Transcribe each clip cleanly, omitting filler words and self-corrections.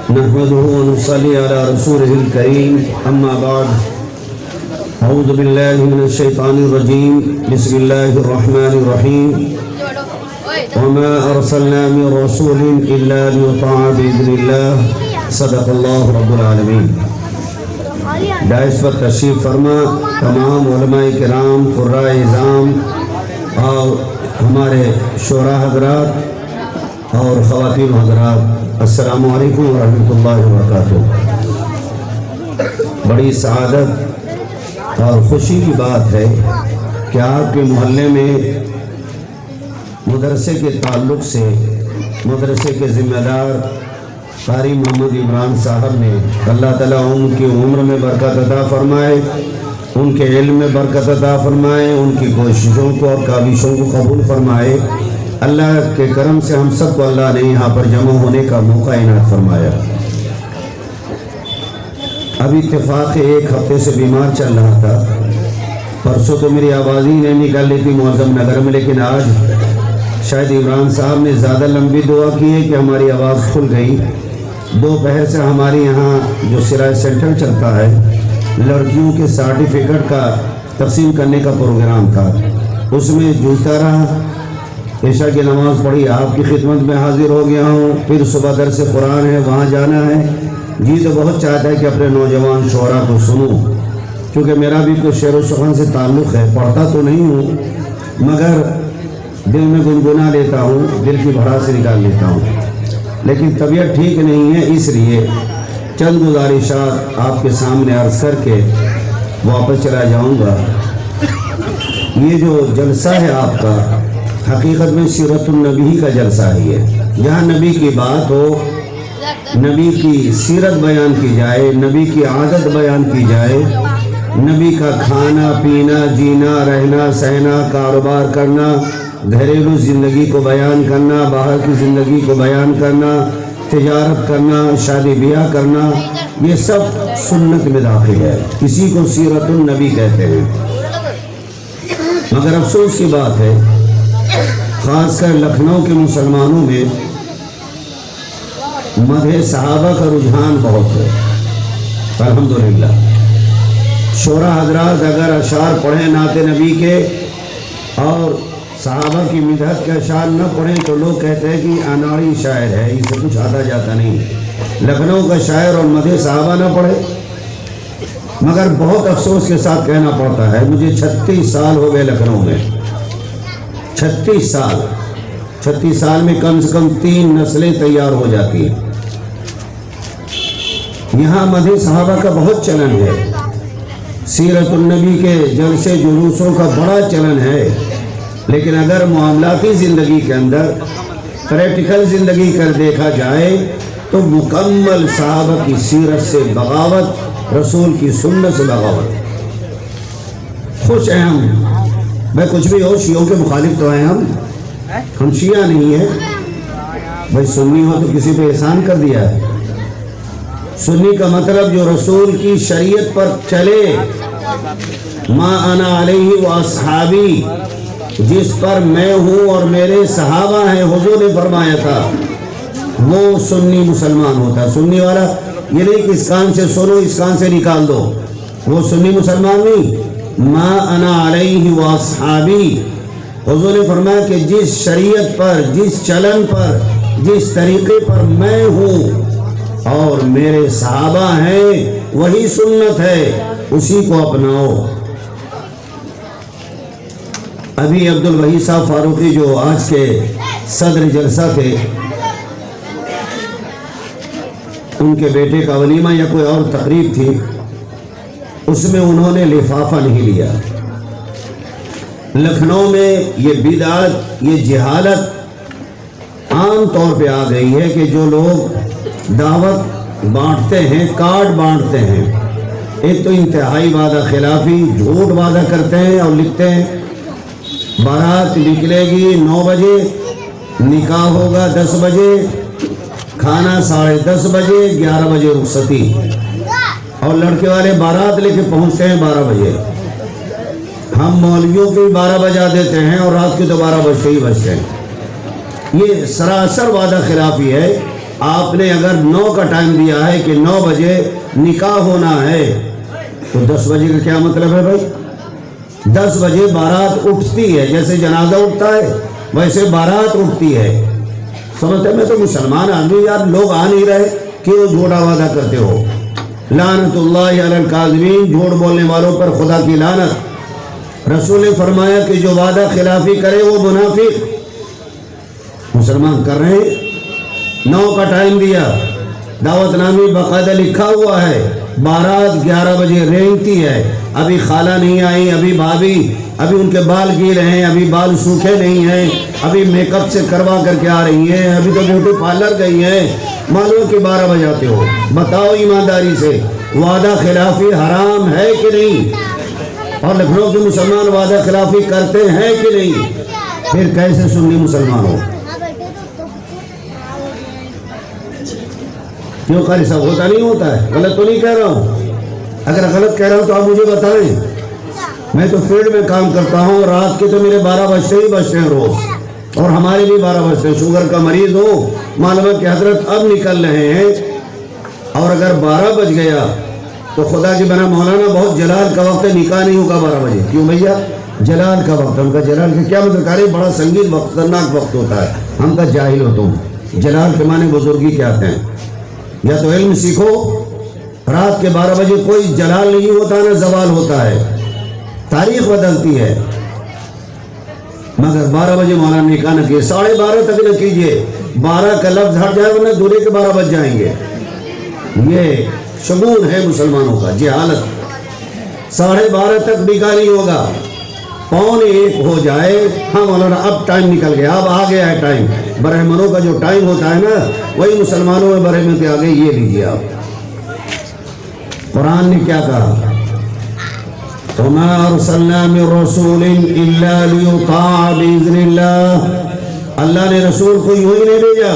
نحمده ونصلي على رسوله الكريم أما بعد أعوذ بالله من الشيطان الرجيم بسم الله الرحمن الرحيم وما أرسلنا من رسول إلا ليطاع بإذن الله صدق الله رب العالمين. دائس پر تشریف فرما تمام علماء کرام، قراء اعظام اور ہمارے شعراء حضرات اور خواتین حضرات، السلام علیکم ورحمۃ اللہ وبرکاتہ. بڑی سعادت اور خوشی کی بات ہے کہ آپ کے محلے میں مدرسے کے تعلق سے مدرسے کے ذمہ دار قاری محمد عمران صاحب نے اللہ تعالیٰ ان کی عمر میں برکت عطا فرمائے، ان کے علم میں برکت عطا فرمائے، ان کی کوششوں کو اور کاوشوں کو قبول فرمائے. اللہ کے کرم سے ہم سب کو اللہ نے یہاں پر جمع ہونے کا موقع عنایت فرمایا. اب اتفاق ایک ہفتے سے بیمار چل رہا تھا. پرسوں تو میری آواز ہی نہیں نکل رہی تھی معظم نگر میں، لیکن آج شاید عمران صاحب نے زیادہ لمبی دعا کی ہے کہ ہماری آواز کھل گئی. دوپہر سے ہمارے یہاں جو سراج سینٹر چلتا ہے، لڑکیوں کے سرٹیفکیٹ کا تقسیم کرنے کا پروگرام تھا. اس میں جوتا رہا، عشاء کی نماز پڑھی، آپ کی خدمت میں حاضر ہو گیا ہوں. پھر صبح درس قرآن ہے، وہاں جانا ہے. جی تو بہت چاہتا ہے کہ اپنے نوجوان شعراء کو سنوں، کیونکہ میرا بھی کوئی شعر و سخن سے تعلق ہے. پڑھتا تو نہیں ہوں مگر دل میں گنگنا لیتا ہوں، دل کی بھڑاس سے نکال لیتا ہوں. لیکن طبیعت ٹھیک نہیں ہے، اس لیے چند گزارشات آپ کے سامنے عرض کر کے واپس چلا جاؤں گا. یہ جو جلسہ ہے آپ کا، حقیقت میں سیرت النبی کا جلسہ ہی ہے. جہاں نبی کی بات ہو، نبی کی سیرت بیان کی جائے، نبی کی عادت بیان کی جائے، نبی کا کھانا پینا، جینا رہنا سہنا، کاروبار کرنا، گھریلو زندگی کو بیان کرنا، باہر کی زندگی کو بیان کرنا، تجارت کرنا، شادی بیاہ کرنا، یہ سب سنت میں داخل ہے. اسی کو سیرت النبی کہتے ہیں. مگر افسوس کی بات ہے، خاص کر لکھنؤ کے مسلمانوں میں مدح صحابہ کا رجحان بہت ہے. الحمدللہ شعراء حضرات اگر اشعار پڑھیں نعت نبی کے اور صحابہ کی مدحت کے اشعار نہ پڑھیں تو لوگ کہتے ہیں کہ اناڑی شاعر ہے، اسے کچھ آتا جاتا نہیں. لکھنؤ کا شاعر اور مدح صحابہ نہ پڑھے. مگر بہت افسوس کے ساتھ کہنا پڑتا ہے، مجھے 36 سال ہو گئے لکھنؤ میں. 36 سال میں کم سے کم 3 نسلیں تیار ہو جاتی ہیں. یہاں مدح صحابہ کا بہت چلن ہے، سیرت النبی کے جلسے جلوسوں کا بڑا چلن ہے. لیکن اگر معاملاتی زندگی کے اندر پریکٹیکل زندگی کر دیکھا جائے تو مکمل صحابہ کی سیرت سے بغاوت، رسول کی سنت سے بغاوت. خوش ہیں ہم، بھائی کچھ بھی ہو، شیعوں کے مخالف تو ہیں ہم شیعہ نہیں ہیں. بھائی سنی ہو تو کسی پہ احسان کر دیا ہے. سنی کا مطلب جو رسول کی شریعت پر چلے، ما انا علیہ و اصحابی، جس پر میں ہوں اور میرے صحابہ ہیں، حضور نے فرمایا تھا، وہ سنی مسلمان ہوتا. سنی والا یہ نہیں کہ اس کان سے سنو اس کان سے نکال دو، وہ سنی مسلمان نہیں. ما انا علیہ و اصحابی، حضور نے فرمایا کہ جس شریعت پر، جس چلن پر، جس طریقے پر میں ہوں اور میرے صحابہ ہیں، وہی سنت ہے، اسی کو اپناؤ. ابھی عبدالوحید صاحب فاروقی جو آج کے صدر جلسہ تھے، ان کے بیٹے کا ولیمہ یا کوئی اور تقریب تھی، اس میں انہوں نے لفافہ نہیں لیا. لکھنؤ میں یہ بدعت، یہ جہالت عام طور پہ آ گئی ہے کہ جو لوگ دعوت بانٹتے ہیں، کارڈ بانٹتے ہیں، ایک تو انتہائی وعدہ خلافی، جھوٹ وعدہ کرتے ہیں اور لکھتے ہیں بارات نکلے گی 9 بجے، نکاح ہوگا 10 بجے، کھانا 10:30 بجے، 11 بجے رخصتی، اور لڑکے والے بارات لے کے پہنچتے ہیں 12 بجے. ہم مولویوں کے 12 بجا دیتے ہیں اور رات کے تو 12 بجتے ہی بجتے ہیں. یہ سراسر وعدہ خلافی ہے. آپ نے اگر 9 کا ٹائم دیا ہے کہ 9 بجے نکاح ہونا ہے تو 10 بجے کا کیا مطلب ہے بھائی؟ 10 بجے بارات اٹھتی ہے، جیسے جنازہ اٹھتا ہے ویسے بارات اٹھتی ہے. سمجھتے میں تو مسلمان آدمی یار، لوگ آ نہیں رہے، کیوں جھوٹا وعدہ کرتے ہو؟ لعنت اللہ علی الکاذبین، جھوٹ بولنے والوں پر خدا کی لعنت. رسول نے فرمایا کہ جو وعدہ خلافی کرے وہ منافق. مسلمان کر رہے ہیں. 9 کا ٹائم دیا، دعوت نامی باقاعدہ لکھا ہوا ہے، بارات 11 بجے رینگتی ہے، ابھی خالہ نہیں آئی، ابھی بھابھی، ابھی ان کے بال گیلے ہیں، ابھی بال سوکھے نہیں ہیں، ابھی میک اپ سے کروا کر کے آ رہی ہیں، ابھی تو بیوٹی پارلر گئی ہیں، معلوم کہ 12 بجے آتے ہو. بتاؤ ایمانداری سے، وعدہ خلافی حرام ہے کہ نہیں؟ اور لکھنؤ کے مسلمان وعدہ خلافی کرتے ہیں کہ نہیں؟ پھر کیسے سنی مسلمان ہو؟ کیوں قاری صاحب ہوتا نہیں ہوتا ہے؟ غلط تو نہیں کہہ رہا ہوں؟ اگر غلط کہہ رہا ہوں تو آپ مجھے بتائیں. میں تو فیلڈ میں کام کرتا ہوں، رات کے تو میرے 12 بجتے ہی بجتے ہیں روز، اور ہمارے بھی 12 بجتے ہیں. شوگر کا مریض ہو، معلوم کہ حضرت اب نکل رہے ہیں، اور اگر 12 بج گیا تو خدا کی بنا مولانا بہت جلال کا وقت ہے، نکاح نہیں ہوگا 12 بجے. کیوں بھیا؟ جلال کا وقت. ان کا جلال کا کیا مطلب؟ کہہ رہے بڑا سنگین وقت، خطرناک وقت ہوتا ہے. ہم کا جاہل ہو تم. جلال کے معنی بزرگی کیا ہیں؟ یا تو علم سیکھو. رات کے 12 بجے کوئی جلال نہیں ہوتا، نہ زوال ہوتا ہے، تاریخ بدلتی ہے. مگر 12 بجے مولانا نکاح نہ کیے، 12:30 تک نہ کیجئے. 12 کا لفظ ہٹ جائے ورنہ دورے کے 12 بج جائیں گے. یہ شگون ہے مسلمانوں کا، جہالت. 12:30 تک نکاح نہیں ہوگا. 12:45 ہو جائے، ہاں مولانا اب ٹائم نکل گیا، اب آ گیا ہے ٹائم. برہمنوں کا جو ٹائم ہوتا ہے نا، وہی مسلمانوں میں برہمن کے آگے. یہ لیجیے آپ. قرآن نے کیا کہا؟ وَمَا أَرْسَلْنَا مِن رَّسُولٍ إِلَّا لِيُطَاعَ بِإِذْنِ اللَّهِ. اللہ نے رسول کو یوں ہی نہیں بھیجا،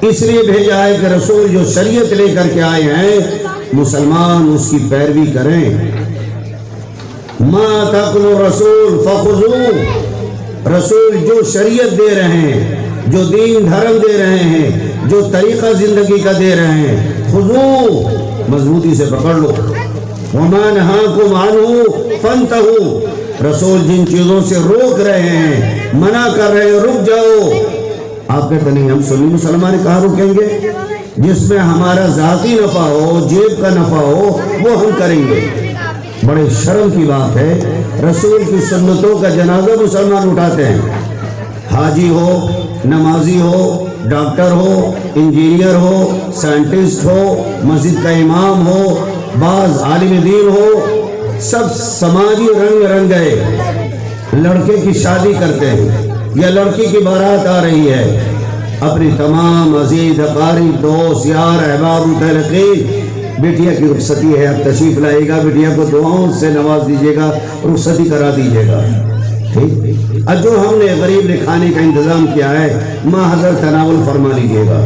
اس لیے بھیجا ہے کہ رسول جو شریعت لے کر کے آئے ہیں مسلمان اس کی پیروی کریں. مَا تَقُلُ الرَّسُولُ فَخُذُوهُ. رسول جو شریعت دے رہے ہیں، جو دین دھرم دے رہے ہیں، جو طریقہ زندگی کا دے رہے ہیں، خُذُوهُ، مضبوطی سے پکڑ لو. وَمَا نَهَاكُمْ عَنْهُ فَانْتَهُوا. رسول جن چیزوں سے روک رہے ہیں، منع کر رہے ہیں، رک جاؤ. آپ کہتے نہیں ہم سنی مسلمان کہاں رکیں گے؟ جس میں ہمارا ذاتی نفع ہو، جیب کا نفع ہو، وہ ہم کریں گے. بڑے شرم کی بات ہے، رسول کی سنتوں کا جنازہ مسلمان اٹھاتے ہیں. حاجی ہو، نمازی ہو، ڈاکٹر ہو، انجینئر ہو، سائنٹسٹ ہو، مسجد کا امام ہو، بعض عالم دین ہو، سب سماجی رنگ رنگ گئے لڑکے کی شادی کرتے ہیں یا لڑکی کی بارات آ رہی ہے. اپنی تمام عزیز اقارب، دوست، یار، احباب، متعلقین، بیٹیا کی رخصتی ہے، اب تشریف لائے گا، بیٹیا کو دعاؤں سے نواز دیجیے گا، رخصتی کرا دیجیے گا. ٹھیک. جو ہم نے غریب نے کھانے کا انتظام کیا ہے، ماں حضرت تناول فرما لیجیے گا.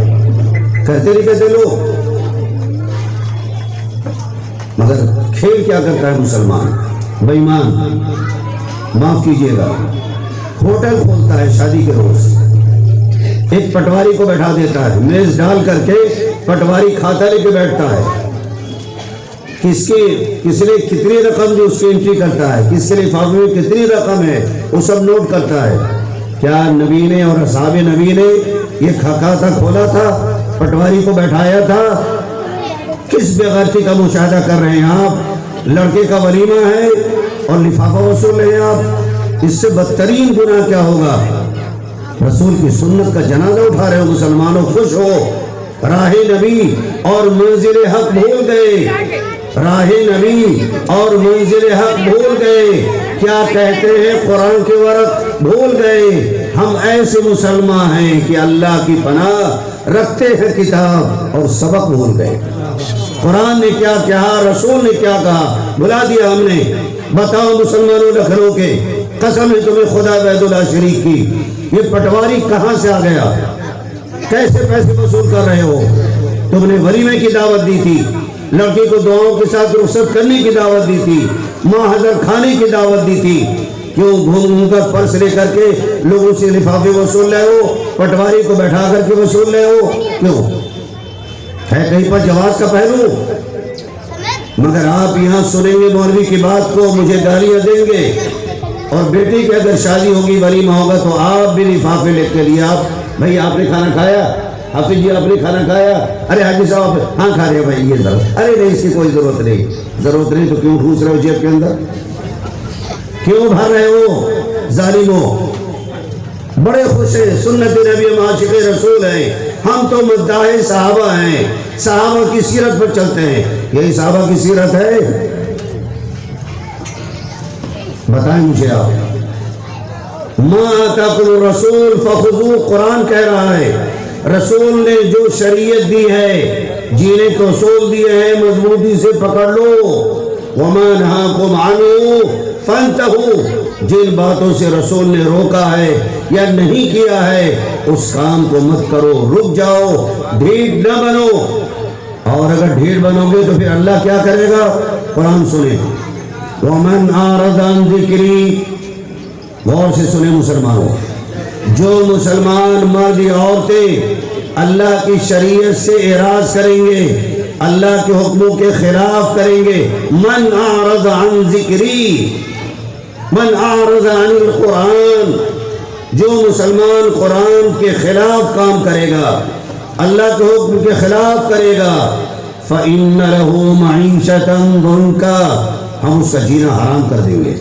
کرتے نہیں کہتے لوگ. مگر کھیل کیا کرتا ہے مسلمان؟ بے ایمان، معاف کیجیے گا، ہوٹل کھولتا ہے شادی کے روز، ایک پٹواری کو بیٹھا دیتا ہے، میز ڈال کر کے پٹواری کھاتا لے کے بیٹھتا ہے. کس نے کتنی رقم دی اس کی انٹری کرتا ہے، کس کے لفافے میں کتنی رقم ہے وہ سب نوٹ کرتا ہے. کیا نبی نے اور اصحاب نبی نے یہ کھاتا کھولا تھا، پٹواری کو بیٹھایا تھا؟ کس بے غیرتی کا مشاہدہ کر رہے ہیں آپ؟ لڑکے کا ولیمہ ہے اور لفافہ وصول رہے ہیں آپ. اس سے بدترین گناہ کیا ہوگا؟ رسول کی سنت کا جنازہ اٹھا رہے ہو مسلمانوں، خوش ہو. راہ نبی اور منزل حق بھول گئے، راہ نبی اور منزل حق بھول گئے. کیا کہتے ہیں قرآن کے ورق بھول گئے. ہم ایسے مسلمان ہیں کہ اللہ کی پناہ رکھتے ہیں کتاب اور سبق بھول گئے. قرآن نے کیا کہا، رسول نے کیا کہا، بلا دیا ہم نے. بتاؤ مسلمانوں لکھنؤ کے، قسم ہے تمہیں خدا وحدہ لا شریک کی، یہ پٹواری کہاں سے آ گیا؟ کیسے پیسے وصول کر رہے ہو؟ تم نے ولیمے کی دعوت دی تھی، لڑکی کو دعاؤں کے ساتھ رخصت کرنے کی دعوت دی تھی، ماں حضر کھانے کی دعوت دی تھی. کیوں گھوم گھوم کر پرس لے کر کے لوگوں سے لفافے وصول رہے ہو؟ پٹواری کو بیٹھا کر کے وصول لے ہو؟ کیوں ہے کہیں پر جواز کا پہلو؟ مگر آپ یہاں سنیں گے مولوی کی بات کو مجھے گالیاں دیں گے، اور بیٹی کی اگر شادی ہوگی ولیمہ ہوگا تو آپ بھی لفافے لے کے لیے آپ بھائی آپ نے کھانا کھایا، حافظ جی آپ نے کھانا کھایا، ارے حاجی صاحب ہاں کھا رہے بھائی یہ ضرورت، ارے نہیں اس کی کوئی ضرورت نہیں تو کیوں ٹھوس رہے ہو جیب کے اندر؟ کیوں بھر رہے ہو ظالموں؟ بڑے خوش ہیں، سنت نبی معاشق رسول ہیں، ہم تو مداح صحابہ ہیں، صحابہ کی سیرت پر چلتے ہیں، یہی صحابہ کی سیرت ہے؟ بتائیں مجھے آپ۔ ما آتاکم الرسول فخذوہ، قرآن کہہ رہا ہے رسول نے جو شریعت دی ہے، جینے کو اصول دیے ہیں، مضبوطی سے پکڑ لو۔ وما نہاکم عنہ فانتہوا، جن باتوں سے رسول نے روکا ہے یا نہیں کیا ہے اس کام کو مت کرو، رک جاؤ، ڈھیٹ نہ بنو۔ اور اگر ڈھیٹ بنو گے تو پھر اللہ کیا کرے گا؟ قرآن سنیں، ومن اعرض عن ذکری، غور سے سنیں مسلمانوں، جو مسلمان مرد یا عورتیں اللہ کی شریعت سے اعراض کریں گے، اللہ کے حکموں کے خلاف کریں گے، من اعرض عن ذکری، من اعرض عن القرآن، جو مسلمان قرآن کے خلاف کام کرے گا، اللہ کے حکم کے خلاف کرے گا، فإن له معیشة ضنکا، ہم اس کا جینا حرام کر دیں گے،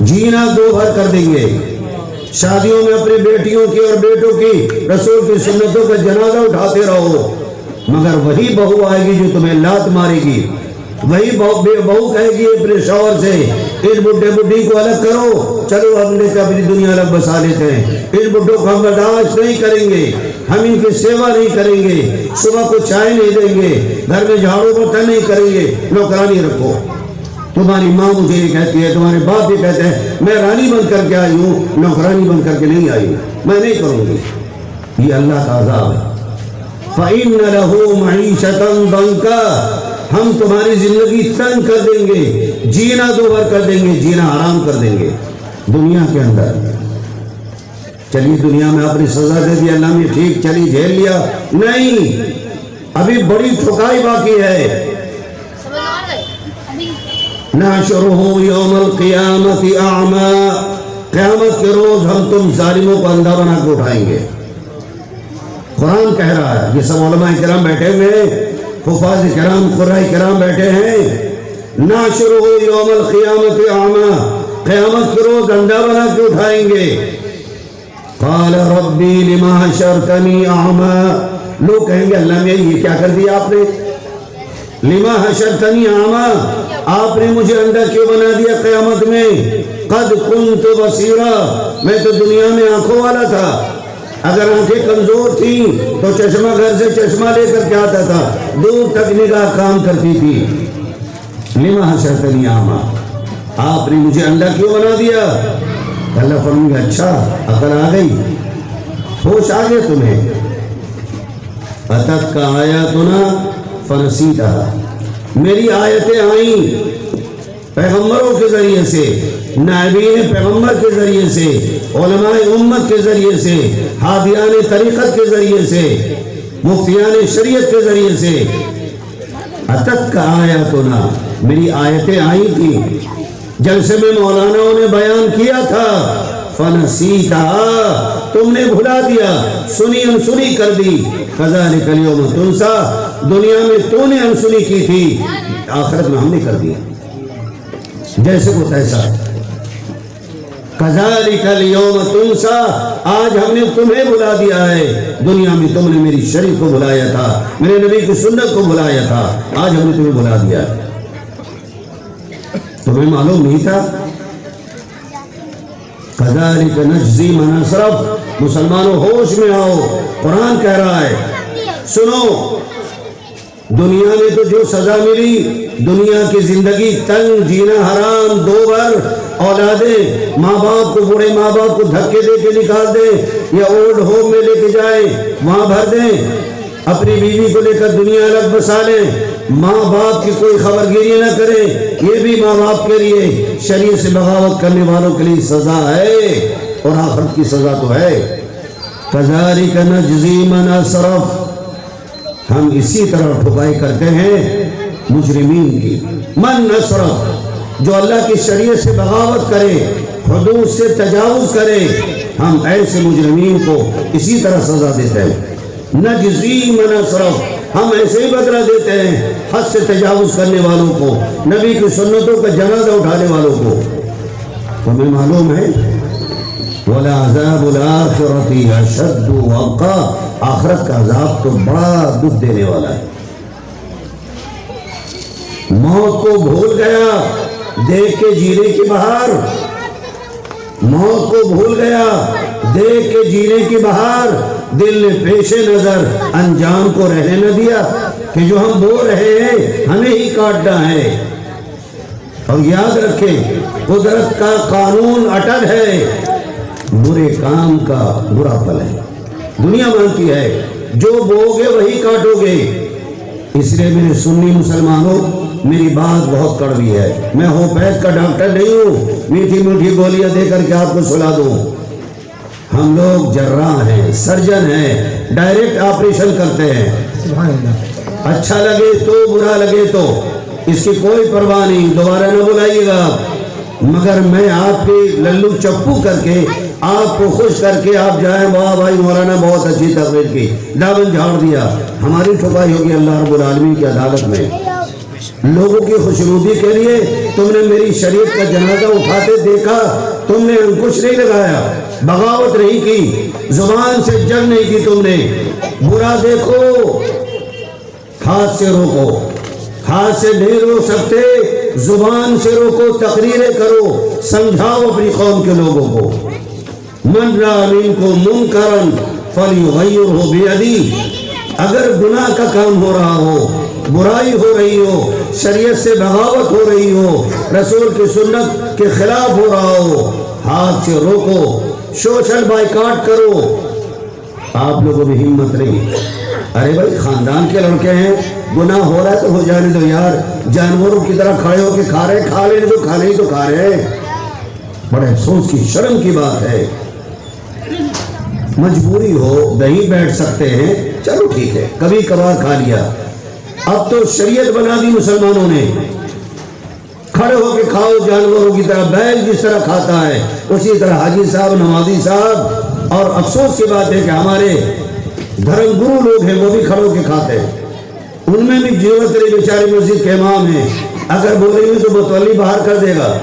جینا دو بھر کر دیں گے۔ شادیوں میں اپنی بیٹیوں کی اور بیٹوں کی رسول کی سنتوں کا جنازہ اٹھاتے رہو، مگر وہی بہو آئے گی جو تمہیں لات مارے گی، وہی بہو کہے گی اپنے شوہر سے اس بڈھے بڈھی کو الگ کرو، چلو ہم نے اپنی دنیا الگ بسا لیتے ہیں، اس بڈھوں کو ہم برداشت نہیں کریں گے، ہم ان کی سیوا نہیں کریں گے، صبح کو چائے نہیں دیں گے، گھر میں جھاڑو برتن نہیں کریں گے، نوکرانی رکھو۔ تمہاری ماں مجھے یہ کہتی ہے، تمہارے باپ یہ کہتے ہیں میں رانی بن کر کے آئی ہوں، نوکرانی بن کر کے نہیں آئی ہوں، میں نہیں کروں گی۔ یہ اللہ کا عذاب ہے۔ فَإِنَّ لَهُ مَعِيشَةً ضَنْكَا، ہم تمہاری زندگی تنگ کر دیں گے، جینا دوبھر کر دیں گے، جینا حرام کر دیں گے دنیا کے اندر۔ چلیے دنیا میں اپنی سزا دے دی اللہ نے، ٹھیک چلی جھیل لیا، نہیں ابھی بڑی ٹھکائی باقی ہے۔ نحشرہ یوم القیامت اعمی، قیامت کے روز ہم تم ظالموں کو اندھا بنا کے اٹھائیں گے۔ قرآن کہہ رہا ہے، یہ سب علماء کرام بیٹھے ہوئے ہیں، حفاظ کرام قراء کرام بیٹھے ہیں۔ نحشرہ یوم القیامت اعمی، قیامت کے روز اندھا بنا کے اٹھائیں گے۔ قال ربی لما حشرتنی اعمی، لوگ کہیں گے اللہ میں یہ کیا کر دیا آپ نے؟ لما حشرتنی اعمی، آپ نے مجھے اندھا کیوں بنا دیا قیامت میں؟ قد کنت بصیرا، میں تو دنیا میں آنکھوں والا تھا، اگر آنکھیں کمزور تھیں تو چشمہ گھر سے چشمہ لے کر کے آتا تھا، دور تک نگاہ کام کرتی تھی۔ لما حشرتنی اعمی، آپ نے مجھے اندھا کیوں بنا دیا؟ اللہ فرمائیں گے اچھا عقل آ گئی، ہوش آ گیا تمہیں؟ اتت کا آیاتنا فنسیتہا، میری آیتیں آئیں پیغمبروں کے ذریعے سے، نائبین پیغمبر کے ذریعے سے، علماء امت کے ذریعے سے، ہادیان طریقت کے ذریعے سے، مفتیان شریعت کے ذریعے سے۔ اتت کا آیاتنا، میری آیتیں آئی تھی، جلسے میں مولاناؤں نے بیان کیا تھا، فنسیتہا، تم نے بھلا دیا، سنی انسنی کر دی۔ کذالک الیوم تنسا، دنیا میں تو نے انسنی کی تھی، آخرت میں ہم نے کر دیا جیسے کو تیسا۔ کذالک الیوم تنسا، آج ہم نے تمہیں بھلا دیا ہے، دنیا میں تم نے میری شریعت کو بھلایا تھا، میرے نبی کی سنت کو بھلایا تھا، آج ہم نے تمہیں بھلا دیا ہے۔ تمہیں معلوم نہیں تھا؟ کذالک نجزی من اسرف، مسلمانوں ہوش میں آؤ، قرآن کہہ رہا ہے سنو، دنیا میں تو جو سزا ملی، دنیا کی زندگی تنگ، جینا حرام، دو بھر اولادیں، ماں باپ کو، بوڑھے ماں باپ کو دھکے دے کے نکال دیں یا اولڈ ہوم میں لے کے جائیں وہاں بھر دیں، اپنی بیوی کو لے کر دنیا الگ بسا لیں، ماں باپ کی کوئی خبرگیری نہ کریں، یہ بھی ماں باپ کے لیے شریعت سے بغاوت کرنے والوں کے لیے سزا ہے، اور آخرت کی سزا تو ہے۔ کذالک نجزی من اسرف، ہم اسی طرح ٹھکائی کرتے ہیں مجرمین کی۔ من اسرف، جو اللہ کی شریعت سے بغاوت کرے، حدود سے تجاوز کرے، ہم ایسے مجرمین کو اسی طرح سزا دیتے ہیں۔ نجزی من اسرف، ہم ایسے ہی بدلہ دیتے ہیں حد سے تجاوز کرنے والوں کو، نبی کی سنتوں کا جنازہ اٹھانے والوں کو۔ تمہیں معلوم ہے وَلَعَذَابُ الْآخِرَةِ أَشَدُّ وَأَبْقَىٰ، آخرت کا عذاب تو بڑا دکھ دینے والا ہے۔ موت کو بھول گیا دیکھ کے جینے کی بہار، موت کو بھول گیا دیکھ کے جینے کی بہار، دل نے پیش نظر انجام کو رہنے نہ دیا کہ جو ہم بول رہے ہیں ہمیں ہی کاٹنا ہے۔ اور یاد رکھیں قدرت کا قانون اٹل ہے، برے کام کا برا پھل ہے۔ دنیا مانتی ہے جو بو گے وہی کاٹو گے، اس لیے میرے سنی مسلمانوں میری بات بہت کڑوی ہے، میں ہومیوپیتھ کا ڈاکٹر نہیں ہوں میٹھی میٹھی گولیاں دے کر کے آپ کو سلا دوں۔ ہم لوگ جراح ہیں، سرجن ہیں، ڈائریکٹ آپریشن کرتے ہیں۔ اچھا لگے تو برا لگے تو اس کی کوئی پرواہ نہیں، دوبارہ نہ بلائیے گا، مگر میں آپ کی للو چپو کر کے آپ کو خوش کر کے آپ جائیں واہ بھائی مولانا بہت اچھی تقریر کی، دامن جھاڑ دیا، ہماری ٹھکائی ہوگی اللہ رب العالمین کی عدالت میں۔ لوگوں کی خوشنودی کے لیے تم نے میری شریعت کا جنازہ اٹھاتے دیکھا، تم نے انکش نہیں لگایا، بغاوت نہیں کی، زبان سے جنگ نہیں کی، تم نے برا دیکھو ہاتھ سے روکو، ہاتھ سے نہیں روک سکتے زبان سے روکو، تقریریں کرو، سمجھاؤ اپنی قوم کے لوگوں کو۔ من رأى منکم منکرا فلیغیرہ بیدیہ، اگر گناہ کا کام ہو رہا ہو، برائی ہو رہی ہو، شریعت سے بغاوت ہو رہی ہو، رسول کی سنت کے خلاف ہو رہا ہو، ہاتھ سے روکو، سوشل بائیکاٹ کرو۔ آپ لوگوں میں ہمت نہیں، ارے بھائی خاندان کے لڑکے ہیں، گناہ ہو رہا ہے تو ہو جانے دو یار، جانوروں کی طرح کھڑے ہو کے کھا رہے، کھا لینے دو، کھانے ہی تو کھا رہے ہیں۔ بڑے افسوس کی شرم کی بات ہے، مجبوری ہو نہیں بیٹھ سکتے ہیں، چلو ٹھیک ہے کبھی کبھار کھا لیا، اب تو شریعت بنا دی مسلمانوں نے، کھڑے ہو کے کھاؤ جانوروں کی طرح، بیل جس طرح کھاتا ہے اسی طرح حاجی صاحب، نمازی صاحب۔ اور افسوس کی بات ہے کہ ہمارے دھرم گرو لوگ ہیں وہ بھی کھڑے ہو کے کھاتے ہیں، ان میں بھی ضرورت نہیں، بیچارے مسجد کے امام ہیں، اگر بولیں گے تو متولی باہر کر دے گا،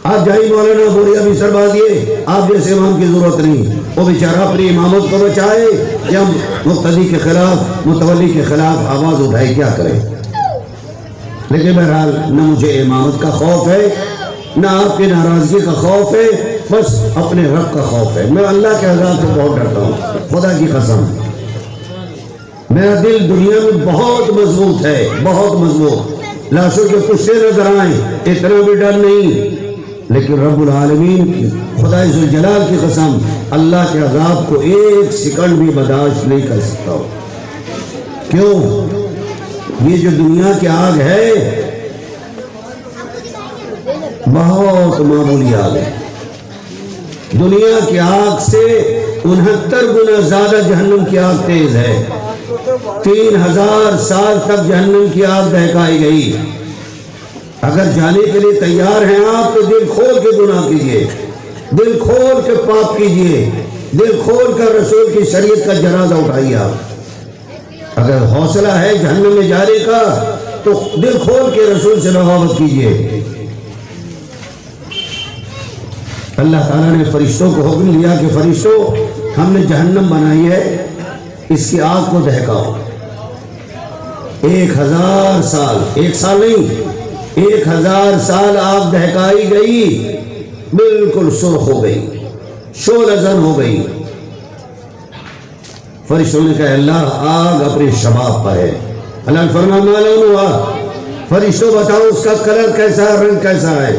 آپ جائی مولانا بوریا بھی سربا دیے، آپ جیسے امام کی ضرورت نہیں، وہ بیچارہ اپنی امامت کو بچائے یا مقتدی کے خلاف، متولی کے خلاف آواز اٹھائے، کیا کرے؟ لیکن بہرحال نہ مجھے امامت کا خوف ہے نہ آپ کی ناراضگی کا خوف ہے، بس اپنے رب کا خوف ہے۔ میں اللہ کے عذاب سے بہت ڈرتا ہوں، خدا کی قسم، میرا دل دنیا میں بہت مضبوط ہے، بہت مضبوط، لاشوں کے پشتے نظر آئیں اتنا بھی ڈر نہیں، لیکن رب العالمین کی، خدا ذوالجلال کی قسم، اللہ کے عذاب کو ایک سیکنڈ بھی برداشت نہیں کر سکتا ہوں۔ کیوں؟ یہ جو دنیا کی آگ ہے بہت معمولی آگ ہے، دنیا کی آگ سے 69 گنا زیادہ جہنم کی آگ تیز ہے، 3000 سال تک جہنم کی آگ دہکائی گئی۔ اگر جانے کے لیے تیار ہیں آپ تو دل کھول کے گناہ کیجئے، دل کھول کے پاپ کیجئے، دل کھول کر رسول کی شریعت کا جنازہ اٹھائیے۔ آپ اگر حوصلہ ہے جہنم میں جانے کا تو دل کھول کے رسول سے بغاوت کیجئے۔ اللہ تعالیٰ نے فرشتوں کو حکم دیا کہ فرشتوں ہم نے جہنم بنائی ہے، اس کی آگ کو دہکاؤ۔ 1000 سال، ایک سال نہیں، 1000 سال آگ دہکائی گئی، بالکل سرخ ہو گئی، شعلہ زن ہو گئی۔ فرشتوں نے کہا اللہ آگ اپنے شباب پر ہے، اللہ نے فرمایا معلوم ہوا، فرشتوں بتاؤ اس کا کلر کیسا ہے، رنگ کیسا ہے؟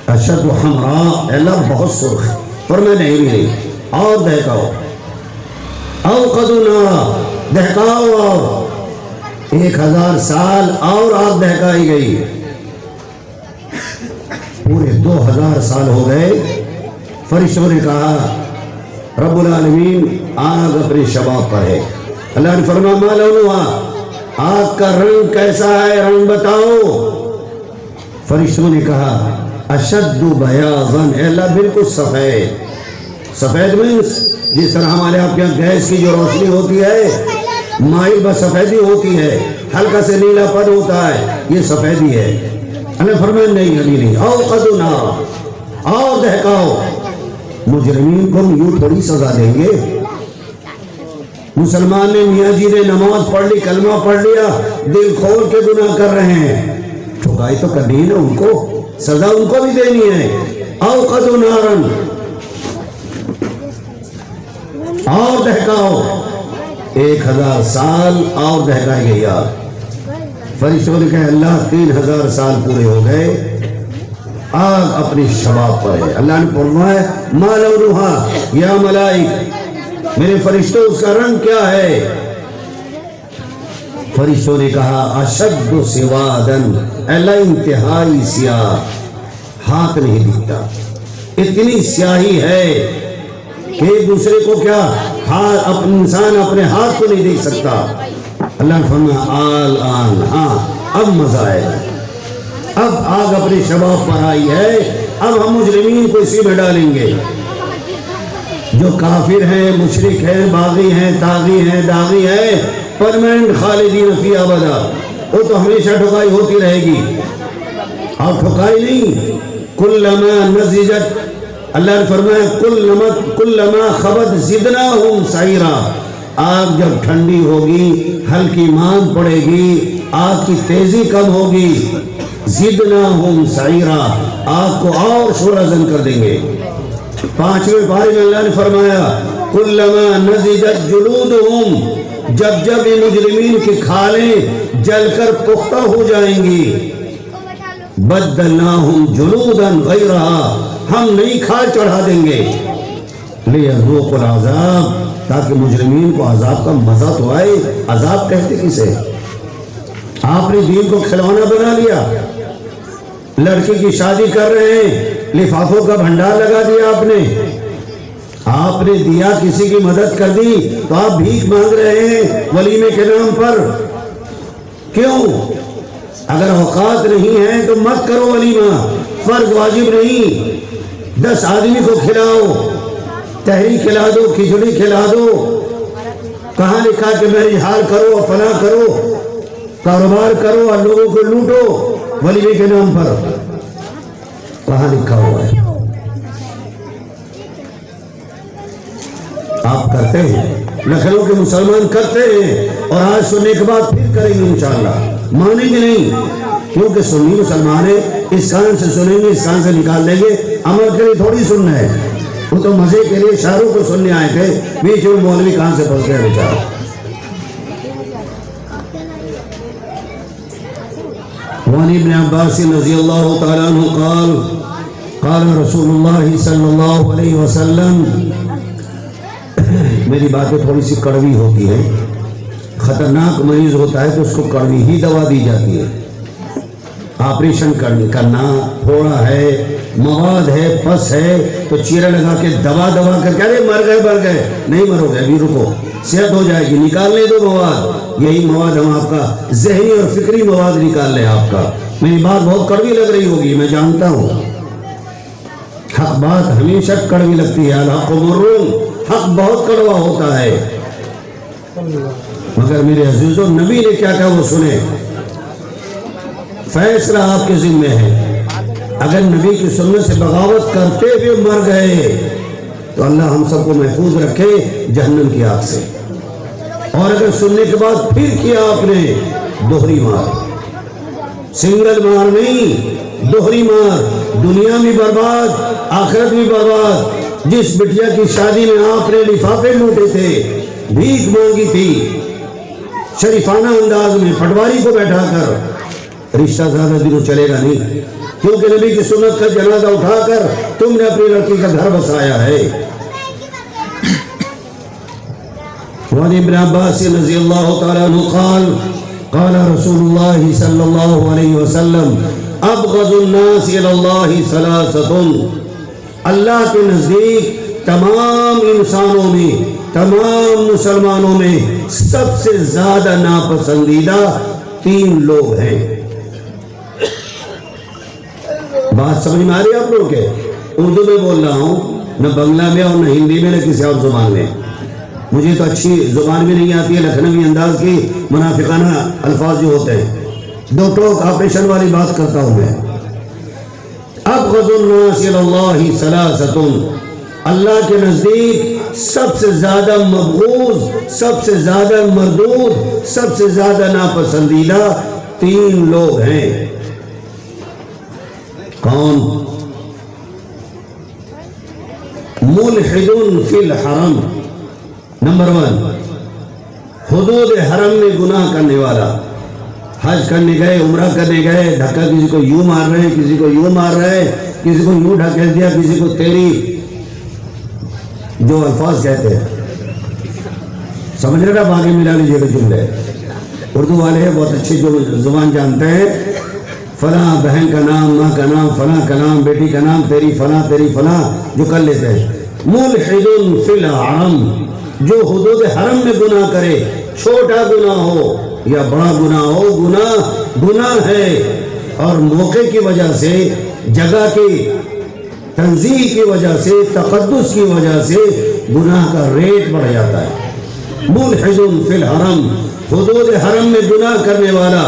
اشد حمراء، اللہ بہت سرخ ہے، فرمایا نہیں نہیں، اور دہکاؤ، اوقدوا نارا، دہکاؤ، اور 1000 سال اور آگ دہکائی گئی، پورے 2000 سال ہو گئے۔ فرشتوں نے کہا رب العالمین آگ اپنے شباب پر ہے. اللہ نے فرمایا ما لونہا، آگ کا رنگ کیسا ہے، رنگ بتاؤ. فرشتوں نے کہا اشد بیاضاً، اے اللہ بالکل سفید. سفید مینس جس طرح ہمارے آپ کے یہاں گیس کی جو روشنی ہوتی ہے مائل بس سفیدی ہوتی ہے، ہلکا سے نیلا پن ہوتا ہے، یہ سفیدی ہے. اللہ فرمایا نہیں ابھی نہیں، او قدنا، اور دہکاؤ. مجرمین کو ہم یوں تھوڑی سزا دیں گے. مسلمان نے میاں جی نے نماز پڑھ لی، کلمہ پڑھ لیا، دل کھول کے گناہ کر رہے ہیں، ٹھکائی تو کرنی ہے نا ان کو، سزا ان کو بھی دینی ہے. او قد نارن، اور دہکاؤ. 1000 سال اور دہکائے گئی آگ. فرشتوں نے کہا اللہ 3000 سال پورے ہو گئے، آگ اپنی شباب پر ہے. اللہ نے فرمایا ما لونہا یا ملائک، میرے فرشتوں اس کا رنگ کیا ہے؟ فرشتوں نے کہا اشد سوادن، اللہ انتہائی سیاہ، ہاتھ نہیں دکھتا، اتنی سیاہی ہے کہ ایک دوسرے کو کیا انسان اپنے ہاتھ کو نہیں دیکھ سکتا. اللہ نے فرمایا آل ہاں اب مزہ آئے گا، اب آگ اپنے شباب پر آئی ہے، اب ہم مجرمین کو اسی میں ڈالیں گے. جو کافر ہیں، مشرک ہیں، باغی ہیں، طاغی ہیں، داغی ہیں، پرمنٹ خالدین فی ابدا، وہ تو ہمیشہ ٹھکائی ہوتی رہے گی. اور ٹھکائی نہیں، کلما نضجت، اللہ نے فرمایا کلما خبت زدناہم سعیرا، آگ جب ٹھنڈی ہوگی، ہلکی ماند پڑے گی، آگ کی تیزی کم ہوگی، زدناہم سعیرا، آگ کو اور شعلہ زن کر دیں گے. 5ویں پارے میں اللہ نے فرمایا کلما نضجت جلودہم، جب جب یہ مجرمین کی کھالیں جل کر پختہ ہو جائیں گی، بدلناہم جلودا غیرہا، ہم نئی کھال چڑھا دیں گے، لیذوقوا العذاب، تاکہ مجرمین کو عذاب کا مزہ تو آئے. عذاب کہتے کسے؟ آپ نے دین کو کھلونا بنا لیا، لڑکی کی شادی کر رہے ہیں، لفافوں کا بھنڈار لگا دیا آپ نے دیا، کسی کی مدد کر دی تو آپ بھیک مانگ رہے ہیں ولیمے کے نام پر. کیوں؟ اگر اوقات نہیں ہے تو مت کرو ولیمہ، فرض واجب نہیں. 10 آدمی کو کھلاؤ، تحری کھلا دو، کھچڑی کھلا دو. کہاں لکھا کہ میری حال کرو، فلاں کرو، کاروبار کرو اور لوگوں کو لوٹو ولیمے کے نام پر؟ کہاں لکھا ہوا ہے؟ آپ کرتے ہیں، لکھنؤ کے مسلمان کرتے ہیں، اور آج سننے کے بعد پھر کریں گے انشاءاللہ. مانیں گے نہیں، کیونکہ سنی مسلمان ہے، اس کان سے سنیں گے، اس کان سے نکال لیں گے. عمل کے لیے تھوڑی سننا ہے، وہ تو مزے کے لیے شاعروں کو سننے آئے تھے، بیچ میں مولوی کہاں سے پھنس گئے بیچارہ. وعن ابن عباس رضی اللہ تعالیٰ عنہ قال قال رسول اللہ صلی اللہ علیہ وسلم. میری باتیں تھوڑی سی کڑوی ہوتی ہیں، خطرناک مریض ہوتا ہے تو اس کو کڑوی ہی دوا دی جاتی ہے. آپریشن کرنا تھوڑا ہے، مواد ہے، پس ہے، تو چیرا لگا کے دوا کر کے ارے مر گئے، نہیں مرو گے، ابھی رکو، صحت ہو جائے گی، نکالنے دو مواد. یہی مواد ہم آپ کا ذہنی اور فکری مواد نکال لیں آپ کا. میری بات بہت کڑوی لگ رہی ہوگی، میں جانتا ہوں، حق بات ہمیشہ کڑوی لگتی ہے. الحق مرون، حق بہت کڑوا ہوتا ہے، مگر میرے عزیزوں نبی نے کیا کہا وہ سنیں. فیصلہ آپ کے ذمہ ہے. اگر نبی کی سنت سے بغاوت کرتے ہوئے مر گئے تو اللہ ہم سب کو محفوظ رکھے جہنم کی آگ سے. اور اگر سننے کے بعد پھر کیا آپ نے، دوہری مار، سنگل مار نہیں، دوہری مار، دنیا بھی برباد، آخرت بھی برباد. جس بٹیا کی شادی میں آپ نے لفافے لوٹے تھے، بھیک مانگی تھی، شریفانہ انداز میں پٹواری کو بیٹھا کر، رشتہ زیادہ دنوں چلے گا نہیں، کیونکہ نبی کی سنت کا جنازہ اٹھا کر تم نے اپنی لڑکی کا گھر بسایا ہے. وعن ابن عباس رضی اللہ تعالیٰ عنہ قال قال رسول اللہ صلی اللہ علیہ وسلم ابغض الناس الی اللہ ثلاثۃ. اللہ کے نزدیک تمام انسانوں میں، تمام مسلمانوں میں سب سے زیادہ ناپسندیدہ 3 لوگ ہیں۔ بات سمجھ میں آ رہی ہے آپ لوگ کے؟ اردو میں بول رہا ہوں، نہ بنگلہ میں اور نہ ہندی میں نہ کسی اور زبان میں۔ مجھے تو اچھی زبان بھی نہیں آتی ہے، لکھنوی انداز کی منافقانہ الفاظ جو ہوتے ہیں، 2 ٹوک آپریشن والی بات کرتا ہوں میں۔ ابغض الناس الی اللہ ثلاثۃ، اللہ کے نزدیک سب سے زیادہ مبغوض، سب سے زیادہ مردود، سب سے زیادہ ناپسندیدہ 3 لوگ ہیں۔ کون؟ ملحد فی الحرم، نمبر 1، حدود حرم میں گناہ کرنے والا۔ حج کرنے گئے، عمرہ کرنے گئے، دھکا کسی کو یوں مار رہے ہیں، کسی کو یوں مار رہے ہیں، کسی کو یوں ڈھکیل دیا، کسی کو تیری جو الفاظ کہتے ہیں سمجھ رہے نا، باقی ملا لیجیے گا جملے۔ اردو والے ہیں بہت اچھی جو زبان جانتے ہیں، فلاں بہن کا نام، ماں کا نام، فلاں کا نام، بیٹی کا نام، تیری فلاں، تیری فلاں، جو کر لیتے ہیں۔ ملحد فی الحرم، جو حدود حرم میں گناہ کرے، چھوٹا گناہ ہو یا بڑا گناہ ہو، گناہ ہے، اور موقع کی وجہ سے، جگہ کی تنزیہ کی وجہ سے، تقدس کی وجہ سے گناہ کا ریٹ بڑھ جاتا ہے۔ ملحد فی الحرم، حدود حرم میں گناہ کرنے والا،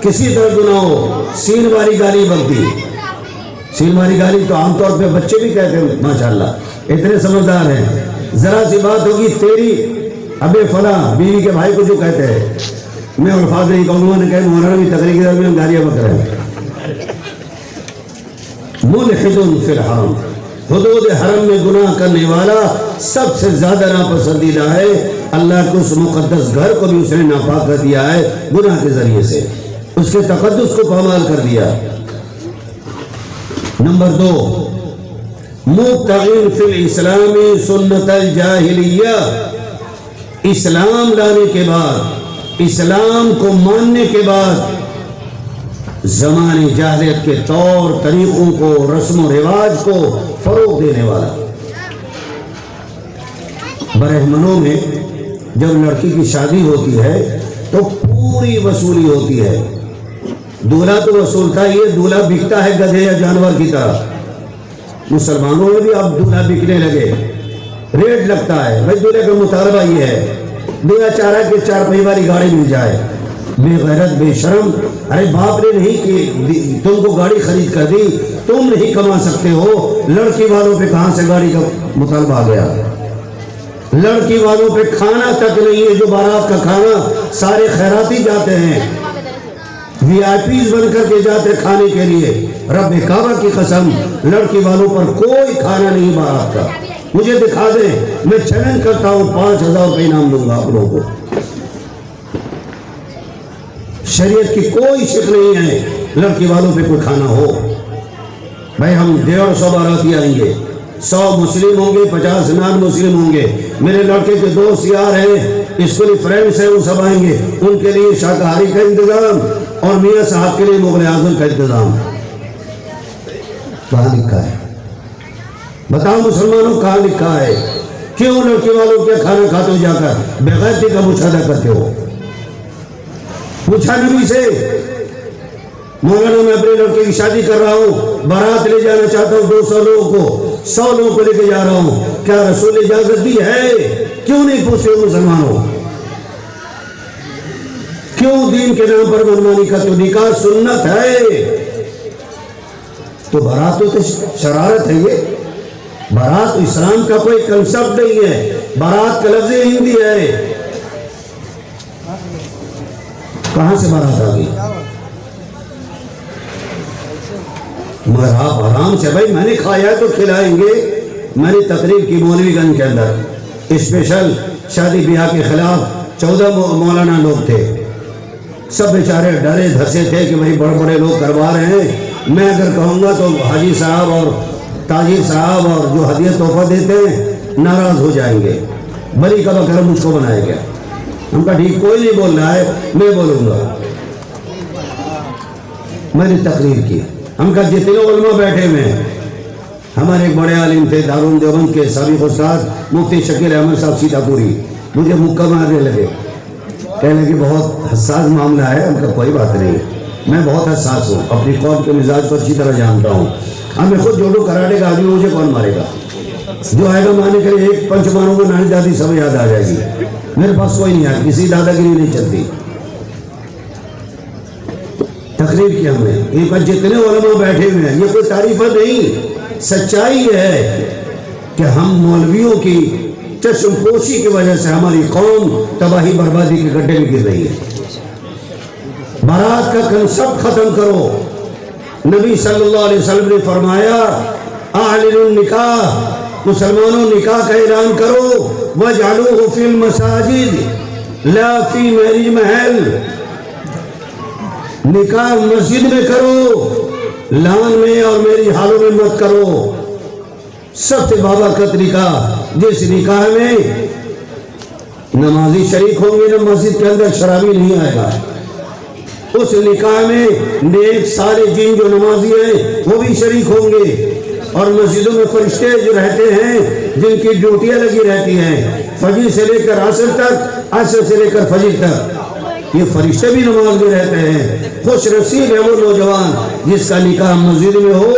کسی طرح گناہ ہو۔ سین والی گالی بنتی، سین والی گالی تو عام طور پہ بچے بھی کہتے ہیں، ماشاءاللہ اتنے سمجھدار ہیں۔ ذرا سی بات ہوگی، تیری ابے فلاں، بیوی کے بھائی کو جو کہتے ہیں، میں الفاظ نہیں کہوں گا، کہ مولانا بھی تقریر کے درمیان گالیاں بک رہے ہیں۔ ملحد فی الحرم، حدود حرم میں گناہ کرنے والا سب سے زیادہ ناپسندیدہ ہے۔ اللہ کے اس مقدس گھر کو بھی اس نے ناپاک کر دیا ہے گناہ کے ذریعے سے، اس کے تقدس کو پامال کر دیا۔ نمبر 2، مبتغی فی الاسلام سنت الجاہلیہ، اسلام لانے کے بعد، اسلام کو ماننے کے بعد، زمانے جاہلیت کے طور طریقوں کو، رسم و رواج کو فروغ دینے والا۔ برہمنوں میں جب لڑکی کی شادی ہوتی ہے تو پوری وصولی ہوتی ہے۔ دولہا تو وصولتا ہی ہے، دولہا بکتا ہے گدھے یا جانور کی طرح۔ مسلمانوں میں بھی اب دولہا بکنے لگے، ریٹ لگتا ہے۔ بھائی دولہے کا مطالبہ یہ ہے، دولہا چاہ رہا ہے کہ 4 پہیے والی گاڑی مل جائے۔ بے غیرت، بے شرم، ارے باپ نے نہیں کہ تم کو گاڑی خرید کر دی، تم نہیں کما سکتے ہو، لڑکی والوں پہ کہاں سے گاڑی کا مطالبہ آ گیا؟ لڑکی والوں پہ کھانا تک نہیں ہے، جو بارات کا کھانا، سارے خیراتی جاتے ہیں، وی آئی پیز بن کر کے جاتے کھانے کے لیے۔ رب کعبہ کی قسم، لڑکی والوں پر کوئی کھانا نہیں بارات کا۔ مجھے دکھا دیں، میں چیلنج کرتا ہوں، 5000 روپے انعام دوں گا آپ لوگوں کو۔ شریعت کی کوئی شک نہیں ہے لڑکی والوں پہ کوئی کھانا ہو۔ بھائی ہم 150 باراتی آئیں گے، 100 مسلم ہوں گے، 50 نان مسلم ہوں گے، میرے لڑکے کے دوست یار ہیں، اسکولی فرینڈس ہیں، وہ سب آئیں گے، ان کے لیے شاکاہاری کا انتظام اور میاں صاحب کے لیے مغل اعظم کا انتظام۔ کہاں لکھا ہے؟ بتاؤ مسلمانوں، کہاں لکھا ہے؟ کیوں لڑکی والوں کے کھانا کھاتے ہو جا کر بغیرتی کا مشاہدہ کرتے ہو؟ پوچھا نبی سے، مولانا میں اپنے لڑکے کی شادی کر رہا ہوں، بارات لے جانا چاہتا ہوں 200 لوگوں کو، 100 لوگوں کو لے کے جا رہا ہوں، کیا رسول نے اجازت دی ہے؟ کیوں نہیں پوچھتے ہو مسلمانوں؟ کیوں دین کے نام پر منمانی کرتے ہو؟ نکاح سنت ہے تو بارات تو شرارت ہے۔ یہ بارات اسلام کا کوئی کنسپٹ نہیں ہے، بارات کا لفظ ہندی ہے۔ کہاں سے بارات آ گئی؟ مگر آپ آرام سے، بھائی میں نے کھایا تو کھلائیں گے۔ میں نے تقریر کی مولوی گنج کے اندر، اسپیشل شادی بیاہ کے خلاف 14 مولانا لوگ تھے، سب بیچارے ڈرے دھسے تھے کہ بھائی بڑے بڑے لوگ کروا رہے ہیں، میں اگر کہوں گا تو حاجی صاحب اور تاجر صاحب اور جو ہدیہ تحفہ دیتے ہیں ناراض ہو جائیں گے، بلی کا بکرا مجھ کو بنائے گا۔ ہم کا ٹھیک، کوئی نہیں بول رہا ہے، میں بولوں گا۔ میں نے تقریر کی، ہم کا جتنے علماء بیٹھے ہوئے ہیں، ہمارے ایک بڑے عالم تھے دارالعلوم دیوبند کے سابق استاد مفتی شکیل احمد صاحب سیتا پوری، مجھے مکہ مارنے لگے، کہنے لگے بہت حساس معاملہ ہے۔ ان کا کوئی بات نہیں ہے، میں بہت حساس ہوں، اپنی قوم کے مزاج کو اچھی طرح جانتا ہوں۔ اب میں خود جوڈو کراٹے کا آدمی، مجھے کون مارے گا؟ جو آئے گا مارنے کے لیے ایک پنچ ماروں گا، نانی دادی سب یاد آ جائے گی۔ میرے پاس کوئی نہیں ہے، کسی دادا گیری نہیں چلتی۔ تقریر کی ہم نے، یہ پر جتنے علماء بیٹھے ہوئے ہیں، یہ کوئی تعریف نہیں، سچائی ہے کہ ہم مولویوں کی چشم پوشی کی وجہ سے ہماری قوم تباہی بربادی کے گڈھے میں گر رہی ہے۔ بارات کا کنسپٹ ختم کرو۔ نبی صلی اللہ علیہ وسلم نے فرمایا اعلنوا النکاح، مسلمانوں نکاح کا اعلان کرو، وَاجْعَلُوهُ فِي الْمَسَاجِدِ لَا فِي مَرِیج محل، نکاح مسجد میں کرو، لان میں اور میری حالوں میں مت کرو۔ سب سے بابرکت نکاح، جس نکاح میں نمازی شریک ہوں گے، نہ مسجد کے اندر شرابی نہیں آئے گا۔ اس نکاح میں نیک صالح جن جو نمازی ہیں وہ بھی شریک ہوں گے، اور مسجدوں میں فرشتے جو رہتے ہیں جن کی ڈیوٹیاں لگی رہتی ہیں فجر سے لے کر عصر تک، عصر سے لے کر فجر تک، یہ فرشتے بھی نماز میں رہتے ہیں۔ خوش نصیب ہے وہ نوجوان جس کا نکاح مسجد میں ہو،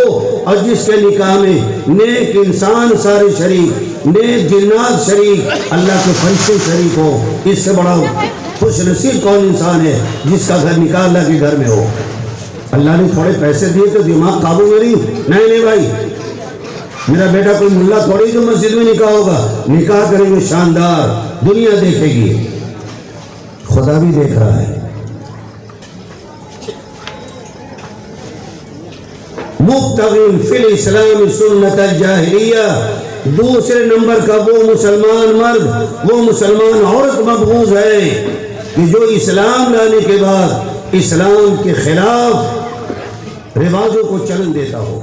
اور جس کے نکاح میں نیک انسان سارے شریک، نیک جنات شریک، اللہ کے فرشتے شریک ہو۔ اس سے بڑا خوش نصیب کون انسان ہے جس کا گھر نکاح اللہ کے گھر میں ہو۔ اللہ نے تھوڑے پیسے دیے تو دماغ قابو میں نہیں بھائی، میرا بیٹا کوئی ملا تھوڑی جو مسجد میں نکاح ہوگا، نکاح کریں گے شاندار، دنیا دیکھے گی، خدا بھی دیکھ رہا ہے۔ مبتغین فی الاسلام سنت الجاہلیہ، دوسرے نمبر کا وہ مسلمان مرد، وہ مسلمان عورت مبغوض ہے کہ جو اسلام لانے کے بعد اسلام کے خلاف رواجوں کو چلن دیتا ہو۔